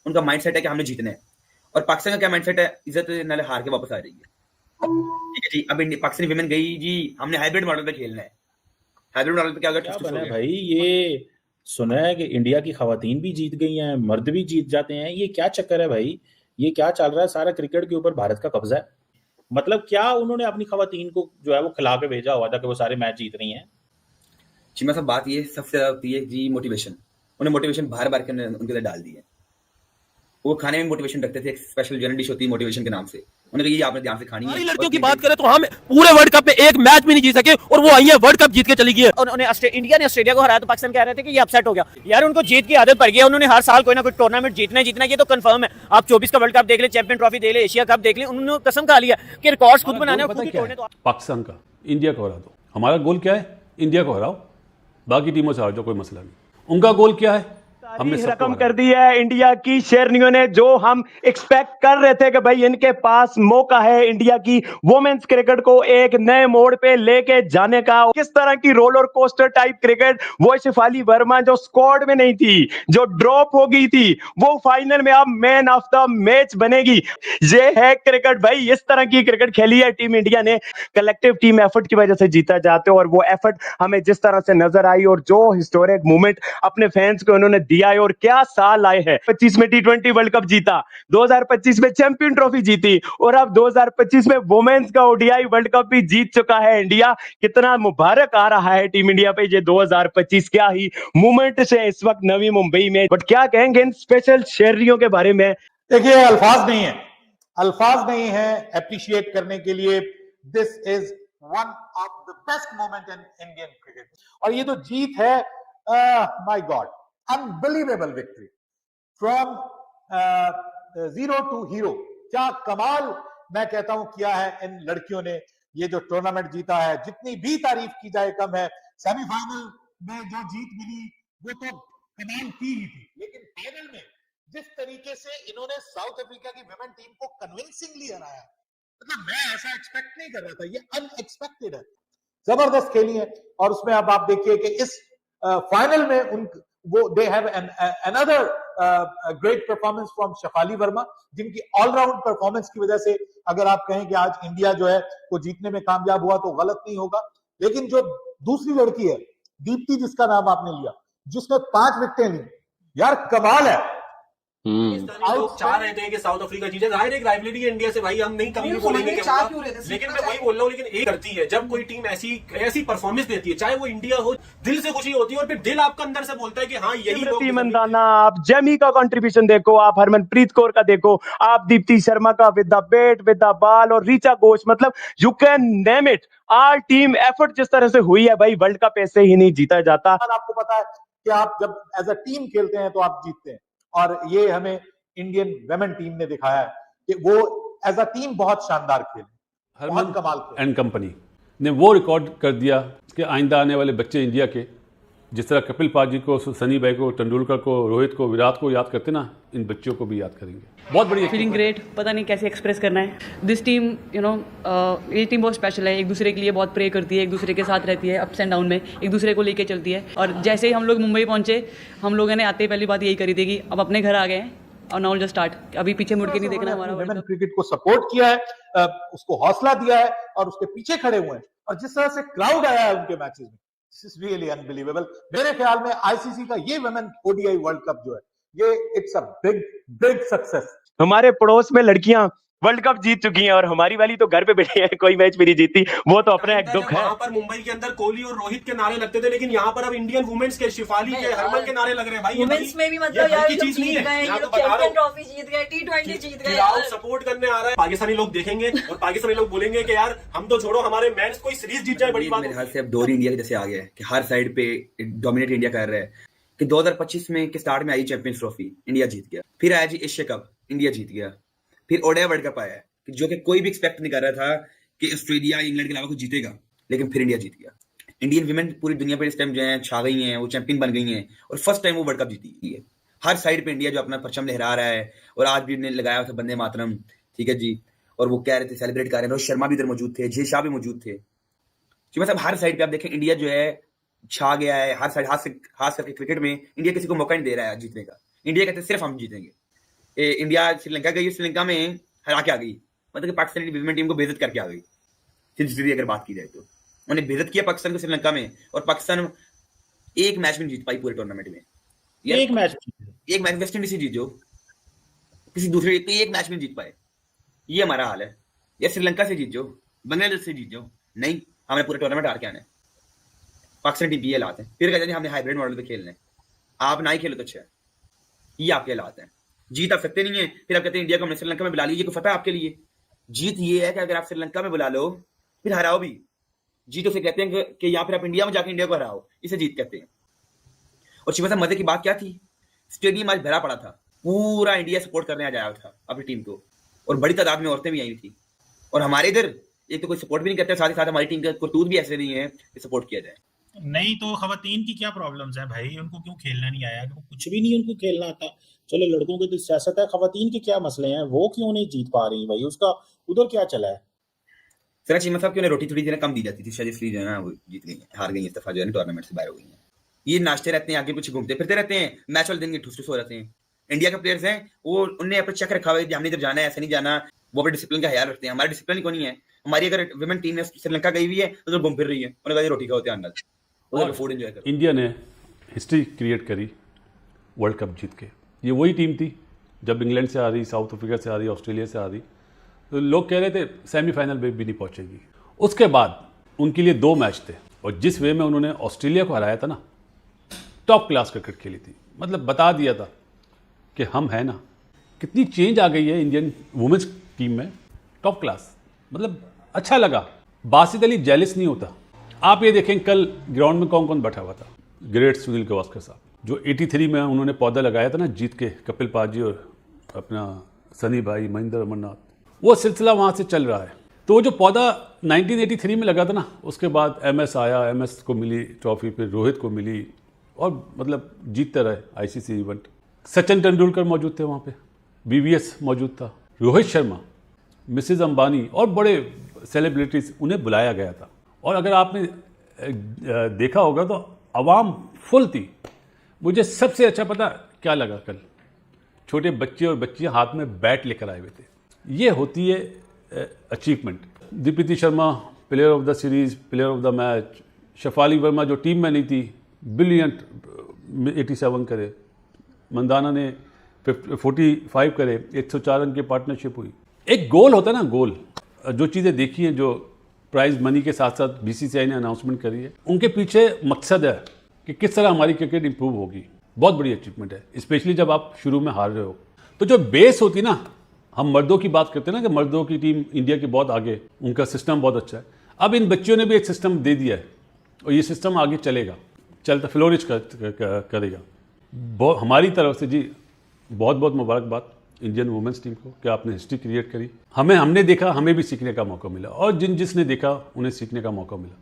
उनका माइंडसेट है कि हमने जीतना है, और पाकिस्तान का क्या माइंडसेट है, इज्जत नाले हार के वापस आ रही है। ठीक है जी, अब पाकिस्तानी विमेन गई जी, हमने हाइब्रिड मॉडल पे खेलना है। हाइब्रिड मॉडल पे क्या होगा, क्या ठुस-ठुस हो बना है गया। भाई ये? सुना है कि इंडिया की खवातीन भी जीत गई हैं, मर्द भी जीत जाते हैं। ये क्या चक्कर है भाई? ये क्या चल रहा है? सारा क्रिकेट के ऊपर भारत का कब्जा है। मतलब क्या उन्होंने अपनी खवातीन को जो है वो खिला के भेजा हुआ था कि वो सारे मैच जीत रही हैं? जी मैं सब बात ये सबसे ज्यादा होती है जी मोटिवेशन। उन्हें मोटिवेशन बार-बार के उनके अंदर डाल दी है। वो खाने में मोटिवेशन रखते थे, एक स्पेशल जर्नल डिश होती है मोटिवेशन के नाम से। उन्हें कहा ये आपने ध्यान से खानी है। हमारी लड़कियों की बात करें तो हम पूरे वर्ल्ड कप में एक मैच भी नहीं जीत सके और वो आई है वर्ल्ड कप जीत के चली गई है। उन्होंने इंडिया ने ऑस्ट्रेलिया को हराया तो पाकिस्तान कह रहे थे कि ये अपसेट हो गया। यार उनको जीत की आदत पड़ गई है, उन्होंने हर साल कोई ना कोई टूर्नामेंट जीतना ये तो कंफर्म है। आप 24 का वर्ल्ड कप देख ले, चैंपियन ट्रॉफी देख ले, एशिया कप देख ले, उन्होंने कसम खा लिया कि रिकॉर्ड्स खुद बनाने और खुद ही तोड़ने। तो पाकिस्तान का इंडिया को हरा दो। हमारा गोल क्या है? इंडिया को हराओ, बाकी टीमों से हार जाओ, कोई मसला नहीं। उनका गोल क्या है? हमने रकम कर दी है इंडिया की शेरनियों ने, जो हम एक्सपेक्ट कर रहे थे कि भाई इनके पास मौका है इंडिया की वुमेन्स क्रिकेट को एक नए मोड़ पे लेके जाने का। किस तरह की रोलर कोस्टर टाइप क्रिकेट, वो शेफाली वर्मा जो स्क्वाड में नहीं थी, जो ड्रॉप हो गई थी, वो फाइनल में अब मैन ऑफ द मैच बनेगी। ये है क्रिकेट भाई, इस तरह की क्रिकेट खेली है टीम इंडिया ने। कलेक्टिव टीम एफर्ट की वजह से जीता जाते हो, और वो एफर्ट हमें जिस तरह से नजर आई और जो हिस्टोरिक मूवमेंट अपने फैंस को उन्होंने दिया, और क्या साल आए हैं। 25 में टी20 वर्ल्ड कप जीता, 2025 में चैंपियन ट्रॉफी जीती, और अब 2025 में वुमेन्स का ओडीआई वर्ल्ड कप भी जीत चुका है इंडिया। कितना मुबारक आ रहा है टीम इंडिया पे ये 2025। क्या ही मूवमेंट है इस वक्त नवी मुंबई में। बट क्या कहेंगे इन स्पेशल शेरियों के बारे में? देखिए, अल्फाज नहीं है अप्रिशिएट करने के लिए। This is one of the best moment in Indian cricket. और ये जो जीत है, my God, unbelievable victory from zero to hero. क्या कमाल मैं कहता हूं किया है इन लड़कियों ने। ये जो टूर्नामेंट जीता है, जितनी भी तारीफ की जाए कम है। सेमीफाइनल में जो जीत मिली वो तो कमाल की ही थी, लेकिन फाइनल में जिस तरीके से इन्होंने साउथ अफ्रीका की विमेन टीम को कन्विंसिंगली हराया, मतलब मैं ऐसा एक्सपेक्ट नहीं कर रहा था। ये अनएक्सपेक्टेड है, जबरदस्त खेली है। और उसमें अब आप देखिए कि इस फाइनल में they have another great performance from Shafali Verma, जिनकी ऑलराउंड परफॉर्मेंस की वजह से अगर आप कहें कि आज इंडिया जो है वो जीतने में कामयाब हुआ तो गलत नहीं होगा। लेकिन जो दूसरी लड़की है दीप्ति, जिसका नाम आपने लिया, जिसने 5 विकेटें ली, यार कमाल है। लोग चाह रहे थे कि साउथ अफ्रीका जीते, जाहिर है राइवलरी है इंडिया से भाई, हम नहीं कभी बोलेंगे लेकिन मैं वही बोल रहा हूँ, लेकिन एक करती है जब कोई टीम ऐसी परफॉर्मेंस देती है, चाहे वो इंडिया हो, दिल से खुशी होती है और फिर दिल आपका अंदर से बोलता है कि हाँ यही लोग। मंदाना, आप जेमी का कंट्रीब्यूशन देखो, आप हरमनप्रीत कौर का देखो, आप दीप्ति शर्मा का with the bat with the ball, और रीचा घोष, मतलब you can name it. All team effort जिस तरह से हुई है भाई, वर्ल्ड कप ऐसे ही नहीं जीता जाता। आपको पता है कि आप जब एज अ टीम खेलते हैं तो आप जीतते हैं, और ये हमें इंडियन वेमेन टीम ने दिखाया है कि वो एज अ टीम बहुत शानदार खेले, बहुत कमाल खेले। एंड कंपनी ने वो रिकॉर्ड कर दिया कि आइंदा आने वाले बच्चे इंडिया के, जिस तरह कपिल पाजी को, सनी भाई को, तेंदुलकर को, रोहित को, विराट को याद करते ना, इन बच्चों को भी याद करेंगे। बहुत बढ़िया, फीलिंग ग्रेट। पता नहीं कैसे एक्सप्रेस करना है। दिस टीम ये टीम बहुत स्पेशल है, एक दूसरे के लिए बहुत प्रे करती है, एक दूसरे के साथ रहती है, अप्स एंड डाउन में एक दूसरे को लेके चलती है। और जैसे ही हम लोग मुंबई पहुंचे, हम लोगों ने आते ही पहली बात यही करी थी कि अब अपने घर आ गए हैं और नाउ जस्ट स्टार्ट, अभी पीछे मुड़ के नहीं देखना हमारा। वुमेन क्रिकेट को सपोर्ट किया है, उसको हौसला दिया है और उसके पीछे खड़े हुए हैं, और जिस तरह से क्राउड आया है उनके मैचेस में, दिस इज रियली अनबिलीवेबल। मेरे ख्याल में आईसीसी का ये वुमेन ओडीआई वर्ल्ड कप जो है, ये इट्स अ बिग सक्सेस। हमारे पड़ोस में लड़कियां वर्ल्ड कप जीत चुकी हैं, और हमारी वाली तो घर पे बैठी है, कोई मैच भी नहीं जीती। वो तो अपना एक दुख है। वहां पर मुंबई के अंदर कोहली और रोहित के नारे लगते थे, लेकिन यहाँ पर अब इंडियन वुमेन्स के, शिफाली के, हरमन के नारे लग रहे हैं भाई। वुमेन्स में भी मतलब यार चीज नहीं है, चैंपियन ट्रॉफी जीत गए, टी20 जीत गए, सपोर्ट करने आ रहा है। पाकिस्तानी लोग देखेंगे और पाकिस्तानी लोग बोलेंगे कि यार हम तो छोड़ो, हमारे मेंस कोई सीरीज जीत जाए बड़ी बात। मेरे ख्याल से अब दौर इंडिया के जैसे आ गया है कि हर साइड पे डोमिनेट इंडिया कर रहा है। कि 2025 में के स्टार्ट में आई चैंपियंस ट्रॉफी, इंडिया जीत गया। फिर आया जी एशिया कप, इंडिया जीत गया। फिर ओडीआई वर्ल्ड कप आया, जो कि कोई भी एक्सपेक्ट नहीं कर रहा था कि ऑस्ट्रेलिया इंग्लैंड के अलावा कुछ जीतेगा, लेकिन फिर इंडिया जीत गया। इंडियन विमेन पूरी दुनिया पर इस टाइम जो है छा गई हैं, वो चैंपियन बन गई हैं, और फर्स्ट टाइम वो वर्ल्ड कप जीती है। हर साइड पे इंडिया जो अपना परचम लहरा रहा है, और आज भी लगाया था वंदे मातरम, ठीक है जी, और वो कह रहे थे सेलिब्रेट कर रहे हैं। रोहित शर्मा भी इधर मौजूद थे, जय शाह भी मौजूद थे जी। मतलब हर साइड पे आप देखें इंडिया जो है छा गया है। हर साइड, खास करके क्रिकेट में इंडिया किसी को मौका नहीं दे रहा है जीतने का। इंडिया कहते हैं सिर्फ हम जीतेंगे, इंडिया श्रीलंका गई, श्रीलंका में हरा के आ गई, मतलब कि पाकिस्तानी विमेन टीम को बेइज्जत करके आ गई। सीधी अगर बात की जाए तो उन्हें बेइज्जत किया पाकिस्तान को श्रीलंका में, और पाकिस्तान एक मैच भी नहीं जीत पाई पूरे टूर्नामेंट में। एक मैच वेस्ट इंडीज से जीत जो, किसी दूसरे एक मैच में जीत पाए, ये हमारा हाल है। या श्रीलंका से जीत जो, बांग्लादेश से जीत जो, नहीं हमने पूरे टूर्नामेंट हार के आना है। पाकिस्तान टीम ये हालात है, फिर कहते हैं हमने हाइब्रिड मॉडल पे खेलना है, आप ना ही खेलो तो अच्छा है। ये आपके हालात हैं, जीत आप सकते नहीं है, फिर आप कहते हैं इंडिया को हमने श्रीलंका में बुला लीजिए, को पता है आपके लिए जीत ये है कि अगर आप श्रीलंका में बुला लो फिर हराओ भी, जीत उसे कहते हैं कि या फिर आप इंडिया में जाकर इंडिया को हराओ, इसे जीत कहते हैं। और शिवा साहब मजे की बात क्या थी, स्टेडियम आज भरा पड़ा था, पूरा इंडिया सपोर्ट करने आ जाया था अपनी टीम को, और बड़ी तादाद में औरतें भी आई थी। और हमारे इधर एक तो कोई सपोर्ट भी नहीं करता, साथ ही साथ हमारी टीम का करतूत भी ऐसे नहीं है कि सपोर्ट किया जाए। नहीं तो खवातीन की क्या प्रॉब्लम्स है भाई, उनको क्यों खेलना नहीं आया? कुछ भी नहीं उनको खेलना आता। चलो लड़कों की तो सियासत है, खवातीन के क्या मसले हैं, वो क्यों नहीं जीत पा रही भाई, उसका उधर क्या चला है? सर चीमा साहब की उन्हें रोटी थोड़ी देर कम दी जाती थी, शायद इसलिए जो है ना वो जीत गई, हार गई, इस दफा जो है टूर्नामेंट से बाहर हो गई है। ये नाचते रहते हैं, आगे पीछे घूमते फिरते रहते हैं, मैच वाले दिन के ठुस हो रहते हैं। इंडिया के प्लेयर्स हैं, वो उन्हें अपना चेक रखा हुआ है, हमने इधर जाना है, ऐसा नहीं जाना, वो अपने डिसिप्लिन का ख्याल रखते हैं। हमारा डिसिप्लिन को नहीं है। हमारी अगर विमेन टीम श्रीलंका गई हुई है तो घूम फिर रही है, उन्हें कहा रोटी खाओ, ध्यान डाल, फूड एंजॉय करो। इंडिया ने हिस्ट्री क्रिएट करी वर्ल्ड कप जीत के। ये वही टीम थी जब इंग्लैंड से आ रही, साउथ अफ्रीका से आ रही, ऑस्ट्रेलिया से आ रही, तो लोग कह रहे थे सेमीफाइनल में भी नहीं पहुंचेगी। उसके बाद उनके लिए 2 मैच थे, और जिस वे में उन्होंने ऑस्ट्रेलिया को हराया था ना, टॉप क्लास क्रिकेट खेली थी, मतलब बता दिया था कि हम हैं ना। कितनी चेंज आ गई है इंडियन वुमेन्स टीम में, टॉप क्लास, मतलब अच्छा लगा। बासित अली जेलिस नहीं होता। आप ये देखें कल ग्राउंड में कौन कौन बैठा हुआ था, ग्रेट सुनील गावस्कर साहब, जो 83 में उन्होंने पौधा लगाया था ना जीत के, कपिल पाजी और अपना सनी भाई, महेंद्र अमरनाथ, वो सिलसिला वहाँ से चल रहा है। तो जो पौधा 1983 में लगा था ना, उसके बाद MS आया, MS को मिली ट्रॉफी, फिर रोहित को मिली, और मतलब जीतते रहे ICC इवेंट। सचिन तेंदुलकर मौजूद थे वहाँ पे, BVS मौजूद था, रोहित शर्मा, मिसेज अंबानी और बड़े सेलिब्रिटीज, उन्हें बुलाया गया था। और अगर आपने देखा होगा तो आवाम फुल थी। मुझे सबसे अच्छा पता क्या लगा, कल छोटे बच्चे और बच्चियाँ हाथ में बैट लेकर आए हुए थे। ये होती है achievement. Deepti Sharma player of the series, player of the match. Shafali Verma जो टीम में नहीं थी, ब्रिलियंट 87 करे। मंदाना ने 45 करे, 104 रन की पार्टनरशिप हुई। एक गोल होता है ना, गोल, जो चीज़ें देखी हैं, जो प्राइज मनी के साथ साथ BCCI ने अनाउंसमेंट करी है, उनके पीछे मकसद है कि किस तरह हमारी क्रिकेट इंप्रूव होगी। बहुत बड़ी अचीवमेंट है, स्पेशली जब आप शुरू में हार रहे हो। तो जो बेस होती ना, हम मर्दों की बात करते हैं ना कि मर्दों की टीम इंडिया की बहुत आगे, उनका सिस्टम बहुत अच्छा है। अब इन बच्चियों ने भी एक सिस्टम दे दिया है, और ये सिस्टम आगे चलेगा, चलता फ्लोरिश करेगा। हमारी तरफ से जी बहुत बहुत मुबारकबाद इंडियन वुमेन्स टीम को कि आपने हिस्ट्री क्रिएट करी। हमने देखा, हमें भी सीखने का मौका मिला, और जिसने देखा उन्हें सीखने का मौका मिला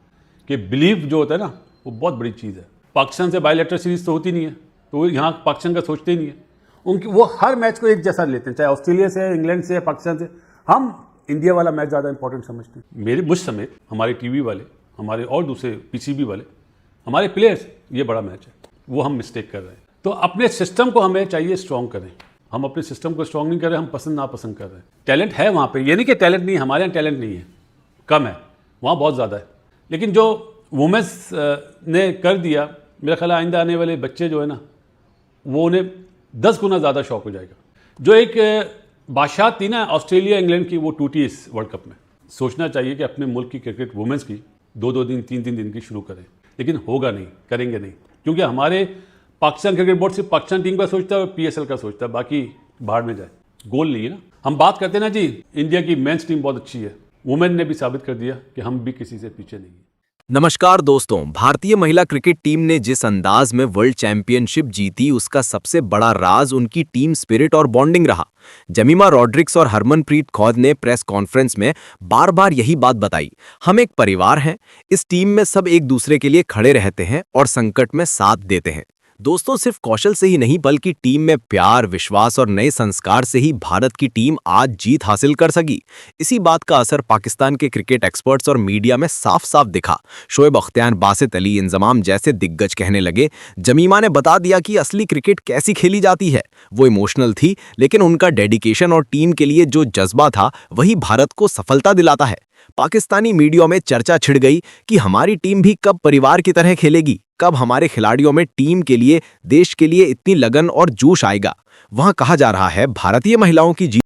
कि बिलीव जो होता है ना, वो बहुत बड़ी चीज़ है। पाकिस्तान से बायलैटरल सीरीज तो होती नहीं है, तो वो यहाँ पाकिस्तान का सोचते ही नहीं है। उनकी वो हर मैच को एक जैसा लेते हैं, चाहे ऑस्ट्रेलिया से, इंग्लैंड से, पाकिस्तान से। हम इंडिया वाला मैच ज़्यादा इंपॉर्टेंट समझते हैं। मुझ समेत हमारे TV वाले, हमारे और दूसरे PCB वाले, हमारे प्लेयर्स, ये बड़ा मैच है, वो हम मिस्टेक कर रहे हैं। तो अपने सिस्टम को हमें चाहिए स्ट्रॉन्ग करें। हम अपने सिस्टम को स्ट्रॉन्ग नहीं कर रहे, हम पसंद नापसंद कर रहे हैं। टैलेंट है वहाँ पे, ये नहीं कि टैलेंट नहीं, हमारे यहाँ टैलेंट नहीं है, कम है, वहाँ बहुत ज़्यादा है। लेकिन जो वुमेन्स ने कर दिया, मेरा ख्याल आइंदा आने वाले बच्चे जो है ना, वो उन्हें 10 गुना ज़्यादा शौक हो जाएगा। जो एक बादशाह थी ना ऑस्ट्रेलिया इंग्लैंड की, वो टूटी इस वर्ल्ड कप में। सोचना चाहिए कि अपने मुल्क की क्रिकेट वुमेन्स की 2-2 दिन, 3-3 दिन की शुरू करें, लेकिन होगा नहीं, करेंगे नहीं, क्योंकि हमारे पाकिस्तान क्रिकेट बोर्ड सिर्फ पाकिस्तान टीम का सोचता है और PSL का सोचता है, बाकी बाहर में जाए, गोल नहीं है ना। हम बात करते हैं ना जी, इंडिया की मेंस टीम बहुत अच्छी है, वुमेन ने भी साबित कर दिया कि हम भी किसी से पीछे नहीं है। नमस्कार दोस्तों, भारतीय महिला क्रिकेट टीम ने जिस अंदाज में वर्ल्ड चैंपियनशिप जीती, उसका सबसे बड़ा राज उनकी टीम स्पिरिट और बॉन्डिंग रहा। जमीमा रॉड्रिक्स और हरमनप्रीत कौर ने प्रेस कॉन्फ्रेंस में बार बार यही बात बताई, हम एक परिवार हैं, इस टीम में सब एक दूसरे के लिए खड़े रहते हैं और संकट में साथ देते हैं। दोस्तों, सिर्फ कौशल से ही नहीं बल्कि टीम में प्यार, विश्वास और नए संस्कार से ही भारत की टीम आज जीत हासिल कर सकी। इसी बात का असर पाकिस्तान के क्रिकेट एक्सपर्ट्स और मीडिया में साफ साफ दिखा। शोएब अख्तियार, बासित अली, इंजमाम जैसे दिग्गज कहने लगे, जमीमा ने बता दिया कि असली क्रिकेट कैसी खेली जाती है। वो इमोशनल थी, लेकिन उनका डेडिकेशन और टीम के लिए जो जज्बा था वही भारत को सफलता दिलाता है। पाकिस्तानी मीडिया में चर्चा छिड़ गई कि हमारी टीम भी कब परिवार की तरह खेलेगी, कब हमारे खिलाड़ियों में टीम के लिए, देश के लिए इतनी लगन और जोश आएगा। वहां कहा जा रहा है भारतीय महिलाओं की जीत